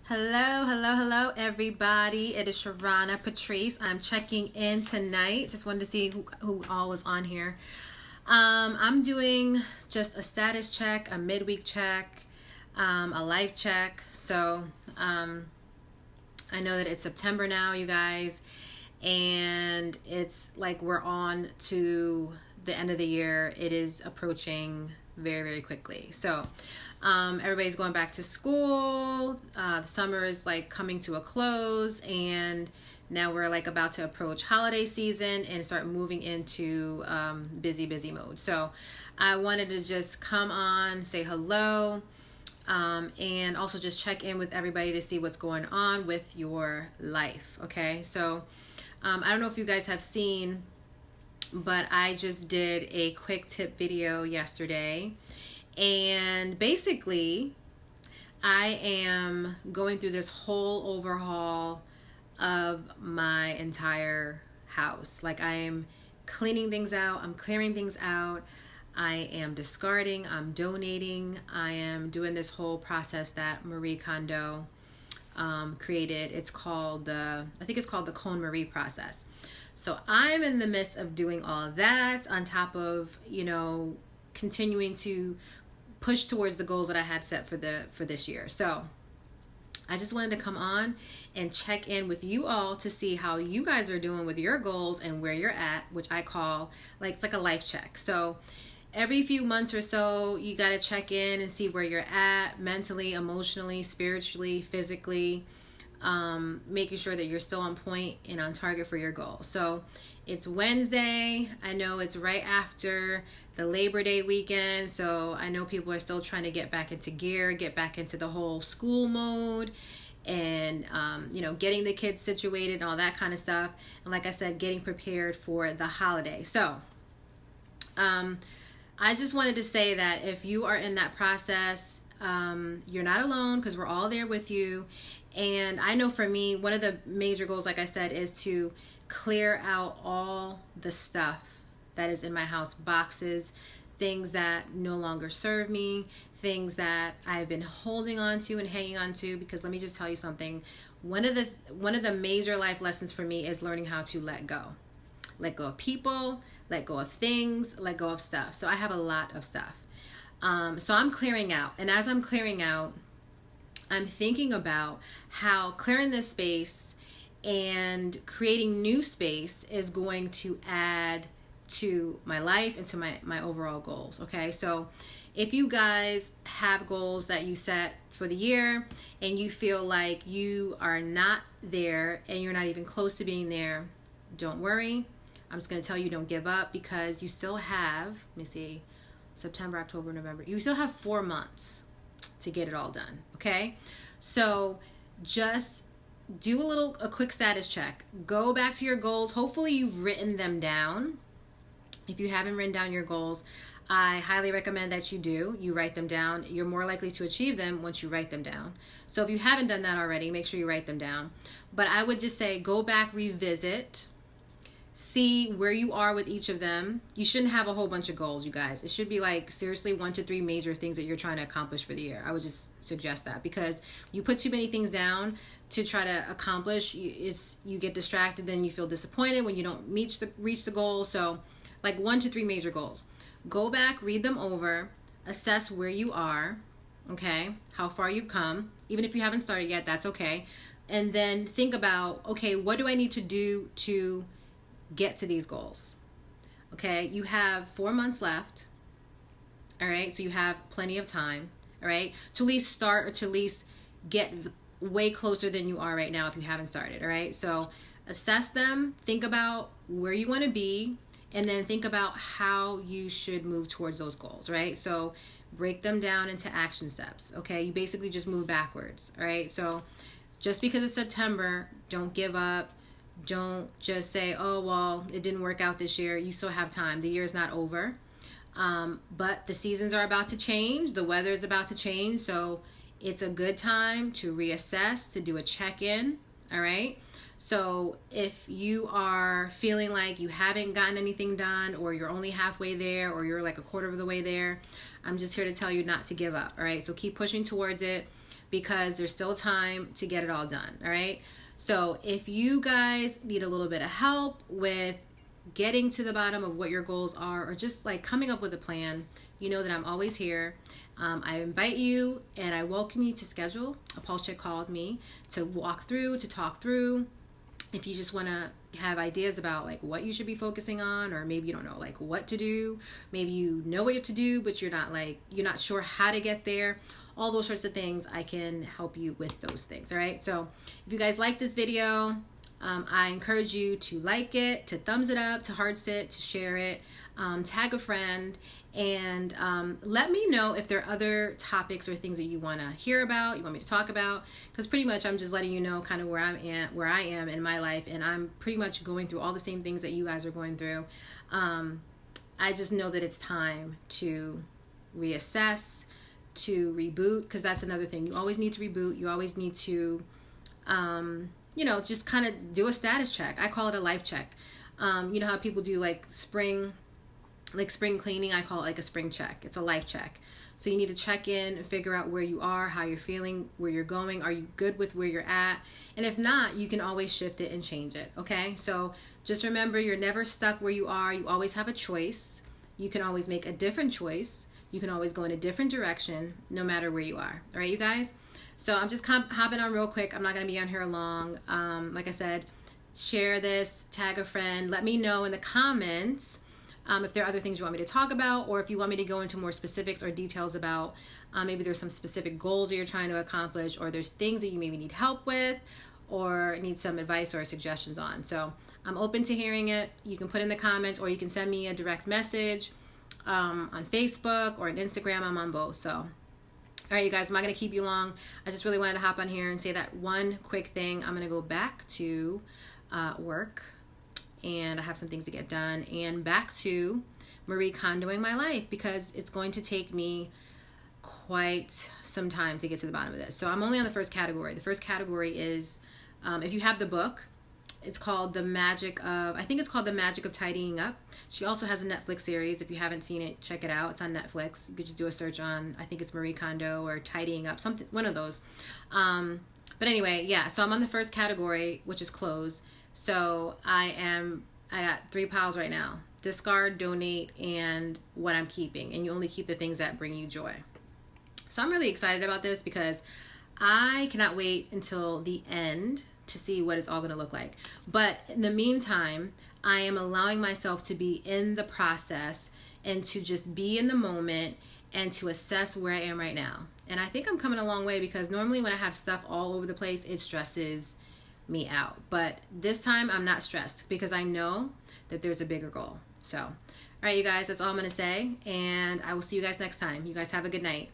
Hello, hello, hello, everybody. It is Sharana Patrice. I'm checking in tonight. Just wanted to see who all was on here. I'm doing just a status check, a midweek check, a life check. So I know that it's September now, you guys, and it's like we're on to the end of the year. It is approaching very, very quickly. So everybody's going back to school. The summer is like coming to a close, and now we're like about to approach holiday season and start moving into busy mode. So I wanted to just come on, say hello, and also just check in with everybody to see what's going on with your life. Okay, so I don't know if you guys have seen, but I just did a quick tip video yesterday. And basically, I am going through this whole overhaul of my entire house. Like, I am cleaning things out, I'm clearing things out, I am discarding, I'm donating, I am doing this whole process that Marie Kondo created. It's called I think it's called the Cone Marie process. So I'm in the midst of doing all of that on top of, continuing to push towards the goals that I had set for this year. So I just wanted to come on and check in with you all to see how you guys are doing with your goals and where you're at, which I call it's like a life check. So every few months or so, you got to check in and see where you're at mentally, emotionally, spiritually, physically, making sure that you're still on point and on target for your goal. So it's Wednesday. I know it's right after the Labor Day weekend, so I know people are still trying to get back into gear, get back into the whole school mode, and getting the kids situated and all that kind of stuff. And like I said, getting prepared for the holiday. So I just wanted to say that if you are in that process, you're not alone, because we're all there with you. And I know for me, one of the major goals, like I said, is to clear out all the stuff that is in my house, boxes, things that no longer serve me, things that I've been holding on to and hanging on to. Because let me just tell you something. One of the major life lessons for me is learning how to let go. Let go of people, let go of things, let go of stuff. So I have a lot of stuff. So I'm clearing out. And as I'm clearing out, I'm thinking about how clearing this space and creating new space is going to add to my life and to my overall goals. Okay, so if you guys have goals that you set for the year and you feel like you are not there and you're not even close to being there, don't worry. I'm just going to tell you, don't give up, because you still have, let me see, September, October, November. You still have 4 months to get it all done. Okay, so just do a quick status check. Go back to your goals. Hopefully you've written them down. If you haven't written down your goals, I highly recommend that you do. You write them down. You're more likely to achieve them once you write them down. So if you haven't done that already, make sure you write them down. But I would just say, go back, revisit, see where you are with each of them. You shouldn't have a whole bunch of goals, you guys. It should be like seriously 1 to 3 major things that you're trying to accomplish for the year. I would just suggest that, because you put too many things down to try to accomplish, you get distracted, then you feel disappointed when you don't reach the goal. So like 1 to 3 major goals. Go back, read them over, assess where you are, okay, how far you've come. Even if you haven't started yet, that's okay. And then think about, okay, what do I need to do to get to these goals? Okay, you have 4 months left. All right, so you have plenty of time, all right, to at least start, or to at least get way closer than you are right now if you haven't started. All right, so assess them, think about where you want to be, and then think about how you should move towards those goals. Right, so break them down into action steps. Okay, you basically just move backwards. All right, so just because it's September, don't give up. Don't just say, oh, well, it didn't work out this year. You still have time. The year is not over. But the seasons are about to change. The weather is about to change. So it's a good time to reassess, to do a check-in. All right. So if you are feeling like you haven't gotten anything done, or you're only halfway there, or you're like a quarter of the way there, I'm just here to tell you not to give up. All right. So keep pushing towards it. because there's still time to get it all done. All right. So if you guys need a little bit of help with getting to the bottom of what your goals are, or just like coming up with a plan, you know that I'm always here. I invite you and I welcome you to schedule a pulse check call with me to walk through, to talk through. If you just want to have ideas about like what you should be focusing on, or maybe you don't know like what to do, maybe you know what to do, but you're not sure how to get there, all those sorts of things, I can help you with those things. All right. So if you guys like this video, I encourage you to like it, to thumbs it up, to hearts it, to share it, tag a friend, and let me know if there are other topics or things that you want to hear about, you want me to talk about, because pretty much I'm just letting you know kind of where I am in my life, and I'm pretty much going through all the same things that you guys are going through. I just know that it's time to reassess, to reboot, because that's another thing. You always need to reboot. You always need to just kind of do a status check. I call it a life check. You know how people do like spring cleaning? I call it like a spring check. It's a life check. So you need to check in and figure out where you are, how you're feeling, where you're going. Are you good with where you're at? And if not, you can always shift it and change it. Okay. So just remember, you're never stuck where you are. You always have a choice. You can always make a different choice. You can always go in a different direction, no matter where you are. All right, you guys? So I'm just hopping on real quick. I'm not going to be on here long. Like I said, share this, tag a friend. Let me know in the comments if there are other things you want me to talk about, or if you want me to go into more specifics or details about maybe there's some specific goals that you're trying to accomplish, or there's things that you maybe need help with or need some advice or suggestions on. So I'm open to hearing it. You can put in the comments, or you can send me a direct message on Facebook or on Instagram. I'm on both. So, all right, you guys, I'm not going to keep you long. I just really wanted to hop on here and say that one quick thing. I'm going to go back to work, and I have some things to get done, and back to Marie Kondoing my life, because it's going to take me quite some time to get to the bottom of this. So I'm only on the first category. The first category is, if you have the book, it's called The Magic of Tidying Up. She also has a Netflix series. If you haven't seen it, check it out. It's on Netflix. You could just do a search on, I think it's Marie Kondo or Tidying Up, something, one of those. But anyway, yeah, so I'm on the first category, which is clothes. So I got 3 piles right now: discard, donate, and what I'm keeping. And you only keep the things that bring you joy. So I'm really excited about this, because I cannot wait until the end to see what it's all going to look like. But in the meantime, I am allowing myself to be in the process and to just be in the moment and to assess where I am right now. And I think I'm coming a long way, because normally when I have stuff all over the place, it stresses me out. But this time I'm not stressed, because I know that there's a bigger goal. So, all right, you guys, that's all I'm going to say. And I will see you guys next time. You guys have a good night.